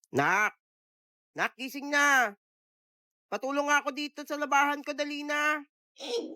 Nak, nak, gising na. Patulong nga ako dito sa labahan ko, dali na. Eh,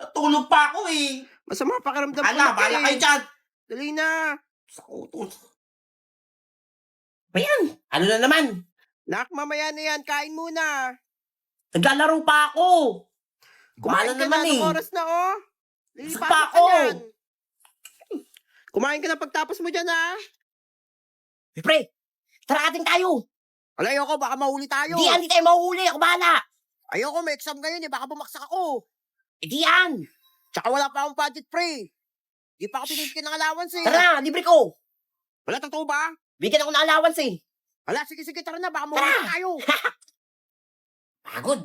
natulog pa ako eh. Masama pakiramdam ko na Bahala kayo eh. dyan. Dali na. Sa utos. Ba yan? Ano na naman? Nak, mamaya na yan. Kain muna. Naglalaro pa ako. Kumain Bahala ka naman na. eh. Anong oras na, oh? Busog Lilipasok pa ka ako. niyan. Kumain ka na pagtapos mo dyan, ha? Eh, pre, tara atin tayo. Ayoko, baka mahuli tayo. Hindi tayo mahuhuli. Ako bahala. Ayoko, may exam ngayon eh. Baka bumaksak ako. Eh, di yan. Tsaka wala pa akong budget, pre. Di pa ako pinigyan ng allowance eh. Tara na, libre ko. Wala, totoo ba? Bigyan ako ng allowance eh. Wala, sige, tara na. Baka mahuli tayo. Pagod.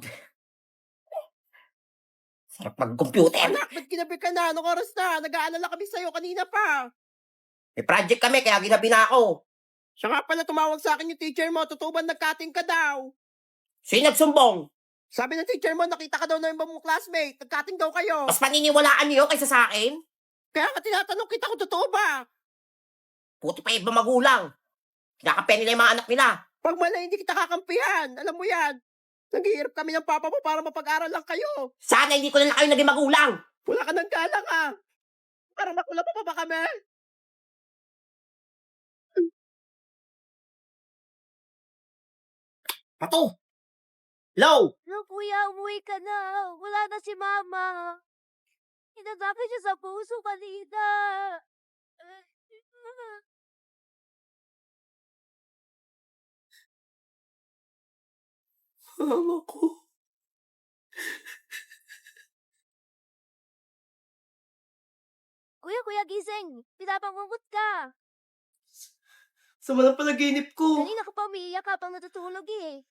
Sarap mag-computer. Anak, ba't ginabi ka na? Anong oras na? Nag-aalala kami sa'yo kanina pa. May project kami, kaya ginabi na ako. Siya nga pala tumawag sa akin yung teacher mo. Totoo ba nag-cutting ka daw? Sino nagsumbong? Sabi ng teacher mo, nakita ka daw ng ibang mong classmate. Nag-cutting daw kayo. Mas paniniwalaan niyo kaysa sa akin? Kaya nga tinatanong kita kung totoo ba? Puti pa iba magulang. Kinakape nila yung mga anak nila. Pag mali, hindi kita kakampihan. Alam mo yan. Naghihirap kami ng papa mo para mapag-aral lang kayo. Sana hindi ko na lang kayo naging magulang. Wala ka ng galang ah. Para makula pa ba kami? Pato! Low! No, kuya, umuwi ka na. Wala na si mama. Hinadapin siya sa puso kanina. Mama ko. Kuya, gising. Pinapangungot ka. Sama ng panaginip ko. Kanina ka pa umiiyak habang natutulog eh.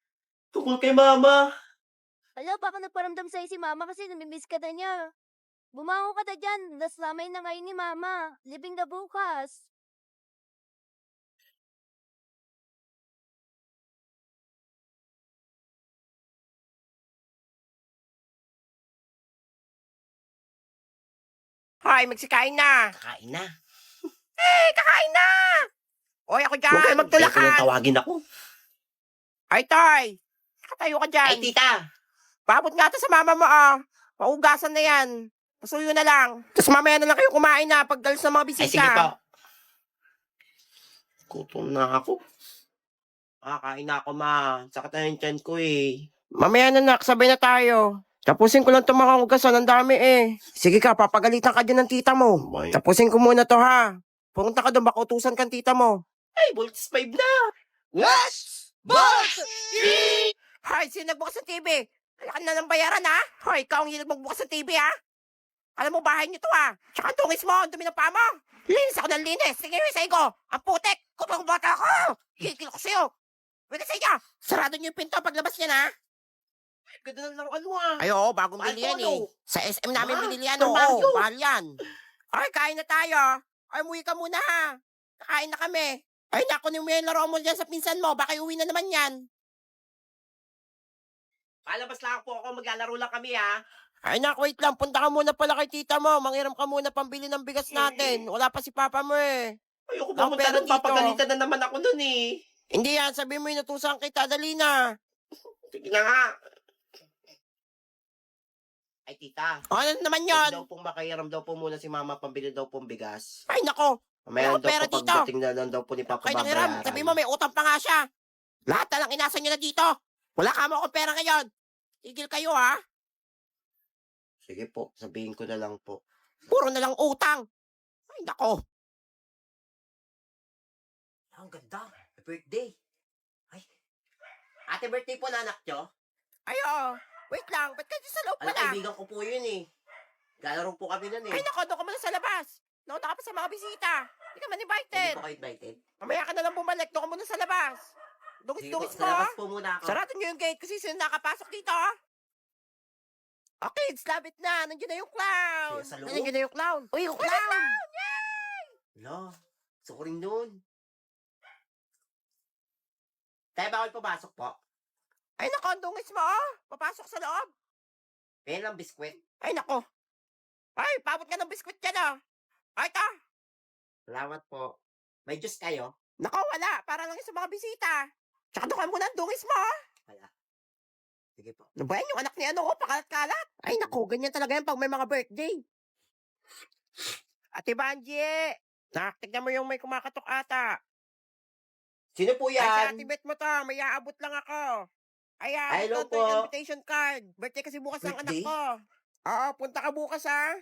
Tungkol kay mama. Alam, baka nagparamdam sa'yo si mama kasi namimiss ka na niya. Bumangon ka na dyan. Nasamay na ngayon ni mama. Libing na bukas. Hoy, magsikain na. Kakain na. Kakain na. Hoy, ako dyan. Huwag kayo Magtulakan. tawagin ako. Ay, Toy. Nakatayo ka dyan. Ay, tita. Paabot nga to sa mama mo ah. Maugasan na yan. Pasuyo na lang. Tapos mamaya na lang kayo kumain na pag dalos ng mga bisita. Ay, sige po. Gutom na ako. Kain na ako, ma. Sakit na yung tiyan ko eh. Mamaya na nak, sabay na tayo. Tapusin ko lang itong mga ugasan, ang dami eh. Sige ka, papagalitan ka din ng tita mo. May. Tapusin ko muna to ha. Pumunta ka doon, baka utusan kang tita mo. Ay, volts 5 na. Let's box! Hoy, sino nagbukas ng TV? Kailangan na ng bayaran ha? Hoy, ikaw ang hilig magbukas ng TV ha? Alam mo, bahay niyo to ha? Tsaka ang tungis mo, ang dumi ng paa mo. Linis ako ng linis. Tingin mo yung ko. Ang putek. Kupang bata ako. Higil ko sa'yo. Pwede sa inyo. Sarado niyo yung pinto paglabas niya na. Ganda na lang ano ah. Ay, oo, bagong Mahal bili yan to, eh. no? Sa SM namin Ah, binili yan, normal oo. yun. Mahal yan. Ay, kain na tayo. Ay, umuwi ka muna ha. Kakain na kami. Ay, naku, mo yung laro mo dyan sa pinsan mo. Baka uwi na naman yan. Palabas lang po ako. Maglalaro lang kami ah. Ay, naku, wait lang. Punta ka muna pala kay tita mo. Manghiram ka muna pambili ng bigas natin. Wala pa si papa mo eh. Ayoko Ang pumunta pera doon. dito. Papagalitan na naman ako doon eh. Hindi yan. Sabi mo inutusan kita. Dali na. Sige na nga. Ay, tita. Ano naman Pwede yon? daw pong makahiram daw po muna si mama pambili daw pong bigas. Ay, nako. Mamaya Wala daw pera po dito. pagdating na lang daw po ni Papa Kaya nanghiram. babayaran. Sabi mo may utang pa nga siya. Lahat na lang inasa niyo na dito. Wala ka mo akong pera ngayon. Tigil kayo ha. Sige po, sabihin ko na lang po. Puro na lang utang. Ay, nako. Ang ganda. Happy birthday. Ay. Ate, birthday po na anak nyo. Ay, oo. Wait lang. Ba't kayo sa loob Alam, pala? kaibigan ko po yun eh. Lalaro po kami nun eh. Ay, nako. Doon ka muna sa labas. Nauna ka pa sa mga bisita. Hindi ka man Hindi invited. po kayo invited. Mamaya ka na lang bumalik. Doon ka muna sa labas. Sige po, Dungis-dungis sa mo. labas po muna ako. Sarado niyo yung gate kasi sino nakapasok dito. Okay, love it na. Nandiyan na yung clown. Kaya sa loob? Nandiyan na yung clown. Uy, yung clown. Hala, gusto ko rin nun. Tayo bawal pumasok po. Ay, nako. Ang dungis mo, oh. Papasok sa loob. Kaya lang biskwit. Ay, nako. Ay, pabot ka ng biskwit dyan, oh. Ay, ito. Salamat po. May juice kayo? Nako, wala. Para lang yung sa mga bisita. Tsaka doon mo na ang dungis mo. Wala. Sige po. Ano ba yan? Yung anak ni ano ko, pakalat-kalat. Ay naku, ganyan talaga yan pag may mga birthday. Ate Banji, tignan mo yung may kumakatok ata. Sino po Ay, si yan? Ate Bet mo to, may aabot lang ako. Ay, Hello ito yung po. invitation card. Birthday kasi bukas ng anak Birthday? ko. Oo, punta ka bukas ha.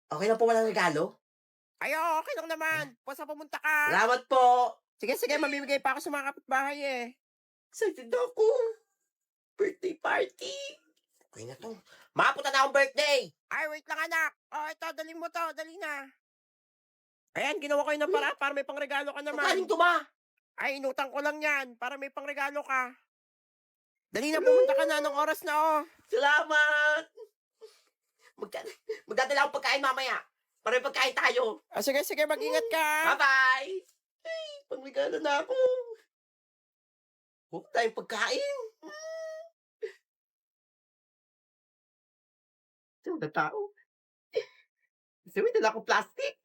Okay lang po walang regalo? Ay, oo, okay lang naman. Basta pumunta ka. Salamat po. Sige, sige, mamimigay pa ako sa mga kapitbahay eh. Excited ako. Birthday party. Okay na to. Makapunta na akong birthday. Ay, wait lang anak. Oh, ito, dali mo to, dali na. Ayan, ginawa ko yun ng para may pangregalo ka naman. Kaling tuma. Ay, inutang ko lang yan para may pangregalo ka. Dali na, pumunta ka na ng oras na oh. Salamat. Magdadala akong pagkain mamaya. Para may pagkain tayo. Ah, sige, sige, mag-ingat ka. Bye-bye. Ay, pangregalo na ako. Huwag tayong pagkain. Ito na tao. Kasi may dala akong plastic.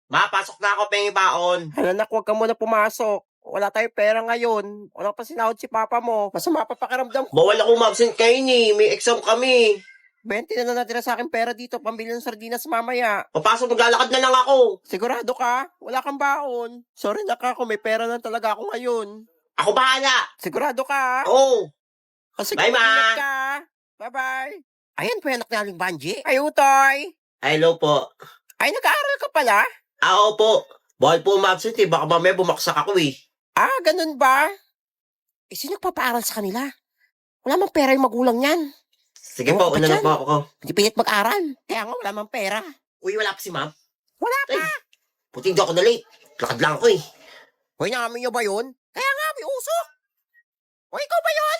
Ma, pasok na ako, pengi baon. Anak, huwag ka muna pumasok. Wala tayong pera ngayon. Wala pa sinahod si papa mo. Masama pa pakiramdam ko. Bawal ako ma-absent kayo ni. May exam kami. 20 na lang natira sa akin pera dito. Pambili ng sardinas mamaya. Papasok, maglalakad na lang ako. Sigurado ka? Wala kang baon. Sorry na ka, may pera na talaga ako ngayon. Ako bahala. Sigurado ka? Oo. Kasi Bye, Ma. mag-ingat ka. Bye-bye. Ayan po yung anak ni Aling Banji. Ay, Utoy. Hello po. Ay, nag-aaral ka pala? Ako po. Bawal po ma-absent eh. Baka mamaya bumaksak ako eh. Ah, ganun ba? Eh, sino nagpapaaral sa kanila? Wala mang pera yung magulang niyan. Sige Oo, po, una na dyan. po ako. Hindi pilit mag-aral. Kaya nga, wala mang pera. Uy, wala pa si ma'am. Wala pa. Ay, puti hindi ako na late. Lakad lang ako eh. Hoy, namin nyo ba yun? Kaya nga, may usok. O, ikaw ba yun?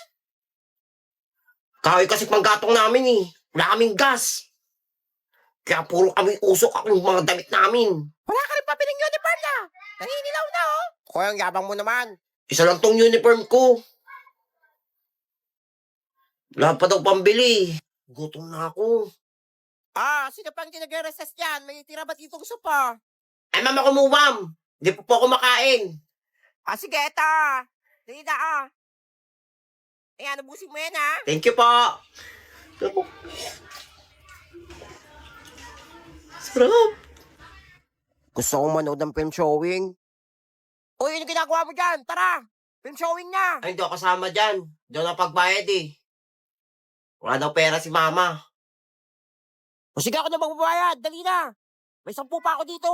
Kahoy kasi panggatong namin eh. Wala kaming gas. Kaya puro kami usok ang mga damit namin. Wala ka rin papiling uniform na. Naninilaw na, oh. Kaya ang yabang mo naman. Isa lang tong uniform ko. Wala pa daw pambili. Gutom na ako. Ah, sino pang nagre-recess dyan? May tira ba dito gusto pa? Ay, mama ko mo, ma'am. Hindi po ako makain. Ah, sige, eto. Dali na, ah. Ayan, nabusin mo yan, ah. Thank you po. Sarap. Gusto kong manood ng film showing. Uy, ano ginagawa mo dyan? Tara! Film showing na! Ay, hindi ako kasama dyan. Hindi ako napagbayad eh. Wala daw pera si mama. O sige, ako na magbabayad. Dali na! May 10 pa ako dito.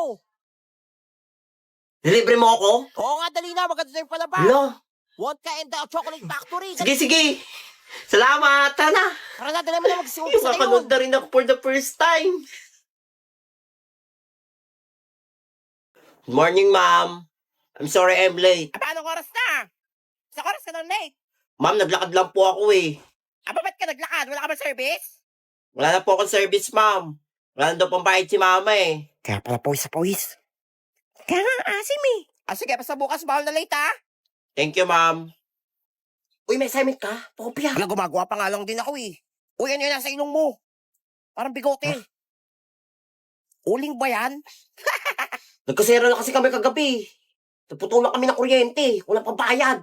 Delivery mo ako? Oo nga, dali na. Maganda na yung palaba. Hello? Wonka and the Chocolate Factory. Sige, sige. Salamat. Tara na. Tara na, dali mo na magsimumpisa na yun. Makakanood na rin ako for the first time. Good morning, ma'am. I'm sorry I'm late. Ah, paano oras na? Sa oras ka nang late. Ma'am, naglakad lang po ako eh. Aba, ba't ka naglakad? Wala ka ba service? Wala na po akong service, ma'am. Wala na daw pang bayad si mama eh. Kaya pala pawis sa pawis. Kaya nga, asim eh. Ah, sige, basta bukas bawal na late, ha? Thank you, ma'am. Uy, may assignment ka? Pakopya. Wala, gumagawa pa nga lang din ako eh. Uy, ano yun nasa ilong mo? Parang bigote. Huh? Uling ba yan? Nagkasera na kasi kami kagabi. Naputulan kami ng kuryente. Walang pambayad.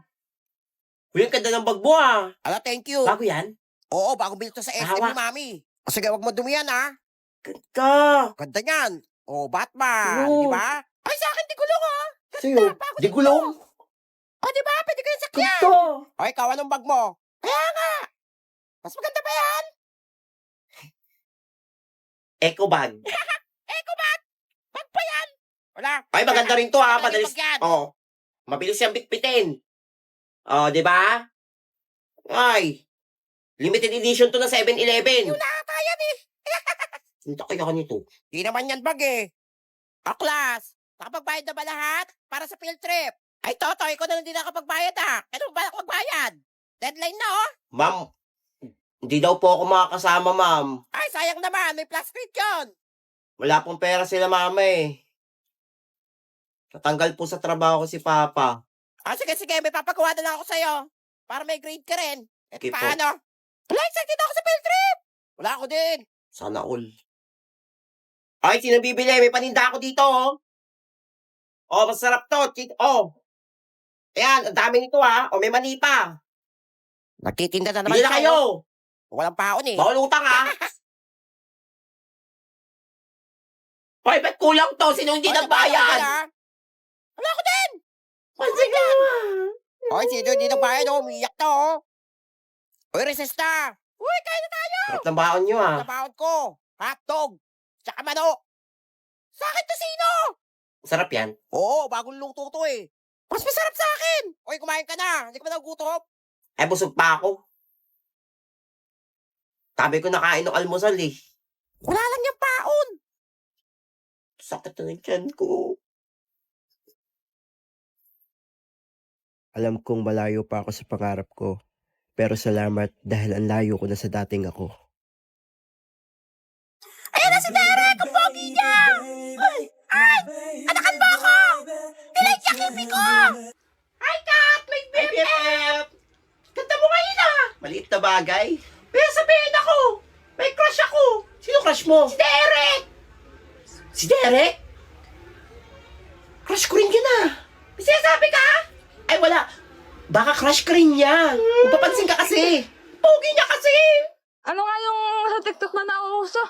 Uy, ang ganda ng bag mo ah. Ala, thank you. Bago yan? Oo, bago bilhin to sa SM Hawak. ni Mami. O sige, wag mo dumiyan, ha? Ganda. Ganda niyan. O, Batman, Oo. di ba? Ay, sa akin, di gulong, oh. Sa'yo, di gulong. O, di ba? Pwede ko yung sakyan. Ganda. O, ikaw, anong bag mo? Kaya nga. Mas maganda pa yan. Eco bag. Eko, Bat. Bag pa yan. Wala. Ay, maganda rin to ha. Lagi Madalis. bag yan. Oh, mabilis siyang bitbitin. Oh, di ba? Ay, limited edition to na 7-Eleven. Yung nakata yan, eh. Hinta kaya ka nito. Di naman yan bag, eh. O, class. Nakapagbayad na ba lahat? Para sa field trip. Ay, Toto, ikaw na lang din nakapagbayad, ha? Kaya ba ako magbayad? Deadline na, oh. Ma'am, hindi daw po ako makakasama, ma'am. Ay, sayang naman. May plus credit yun. Wala pong pera sila, mama eh. Natanggal po sa trabaho ko si Papa. Ah, sige, sige. May papagawa na lang ako sa'yo. Para may grade ka rin. Eh, Okay po. paano? Wala, excited ako sa field trip. Wala ako din. Sana all. Ay, sino bibili? May paninda ako dito, oh. Oh, masarap to. Oh. Ayan, ang dami nito ha. O, may mani pa. Nagtitinda na naman Bili na kayo. Walang paon eh. Bawal utang ha. Hoy, ba't kulang to? Sino hindi nagbayad? Wala ko din! Pansin ka. Hoy, sino hindi nagbayad oh? Umiyak to oh. Uy, resista! Uy, kain na tayo! Sarap ng baon nyo ha. Nabaon ko. Hotdog. Tsaka manok. Sa akin to sino? Sarap yan. Oo, bagong luto to eh. Mas masarap sa akin. Uy, kumain ka na. Hindi ka ba nagutom? Eh, busog pa ako. Sabi ko nakain ng almusal eh. Wala lang yung paon. Sakit na ng tiyan ko. Alam kong malayo pa ako sa pangarap ko, pero salamat dahil ang layo ko na sa dating ako. Ayan na si Derek! Ang pogi niya! Ay! Anakan mo ako! Delete niya kipi ko! Hi, Kat! May Ay, BFF! Ganda mo ngayon ah! Maliit na bagay. May sabihin ako! May crush ako! Sino crush mo? Si Derek! Si Derek? Crush ko rin yun ah. May sinasabi ka? Ay wala. Baka crush ka rin niya. Mapapansin ka kasi. Pogi niya kasi! Ano nga yung sa TikTok na nauuso?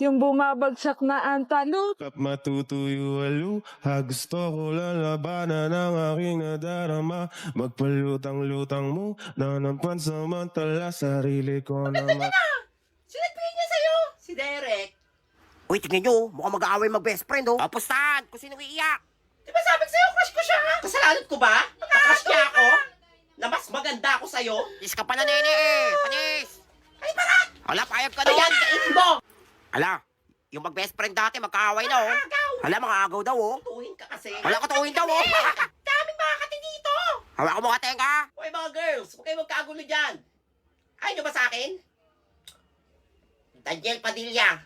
Yung bumabagsak na ang talot. Kap matutuyo alo, gusto ko lalabanan ang aking nadarama. Magpalutang-lutang mo, na ng pansamantala, sarili ko naman. Sinabihin niya sa'yo! Si Derek. Uy, tingnan nyo. Mukhang mag-aaway mag-best friend, oh. Apustahan kung sinong iiyak. Di ba sabi ko sa'yo, crush ko siya? Kasalanan ko ba? Crush niya ako? Na mas maganda ako sa'yo? Is ka pala, nene, eh. Panis! Ay, para! Hala, payag ka doon. Ayan, kainin mo. Hala, yung mag-best friend dati, magkaaway na, oh. Hala, mga agaw daw, oh. Tuhin ka kasi. Hala, katuhin daw, oh. Daming mga kati dito. Hawak ko mga tenga. Hoy mga girls, huwag kayo magkagulo dyan. Ayaw nyo ba sa akin? Daniel Padilla,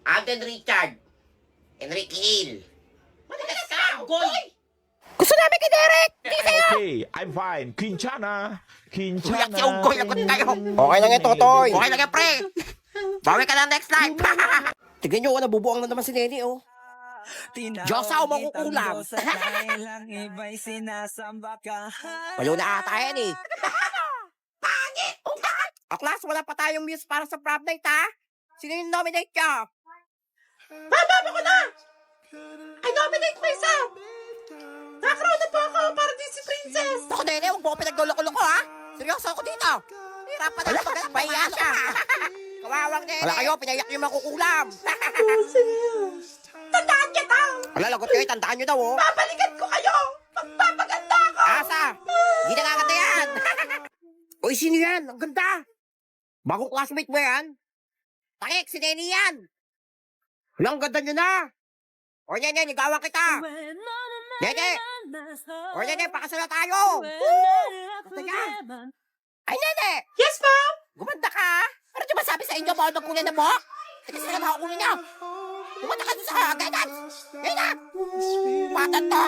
Alden Richard, Enrique Hill. Madalas ka, Goy! Gusto namin kay Derek! Hindi sa'yo! Okay, I'm fine. Quinchana. Uyak si Unggoy, lagot kayo. Okay lang yan, Totoy. Okay lang yan, pre. Bawi ka na next life. Tignan nyo, nabubuang na naman si Nene, oh. Diyosa o makukulam. Walo na ata yan, eh. Pangit! Class, wala pa tayong muse para sa prom night, ha? Sino yung nominate ka? Bababa ko na! I nominate myself! Nakakroon na po ako para din si Princess! Ako, Nene, huwag mo ko pinagluloko-loko, ha? Seryoso ako dito! Hirapan na maghanap, pahiya siya! Kawawang Nene! Wala kayo, pinayak yung makukulam! Tandaan niya daw! Wala, lagot kayo, tandaan niyo daw, oh! Babalikan ko kayo! Magpapaganda ako! Asa? Hindi nakakata yan! Uy, sino yan? Ang ganda! Bagong classmate mo yan? Takik, si Nene yan! Wala, ang ganda nyo na! O, Nene, ligawan kita! Nene! O, Nene, pakasal na tayo! Gusto niya? Ay, Nene! Yes, ma'am! Gumanda ka! Ano di ba sabi sa inyo, bawal magkulay na buhok? Kasi sila makakulay niya! Gumanda ka doon sa agadan! Ngayon na! Patat to!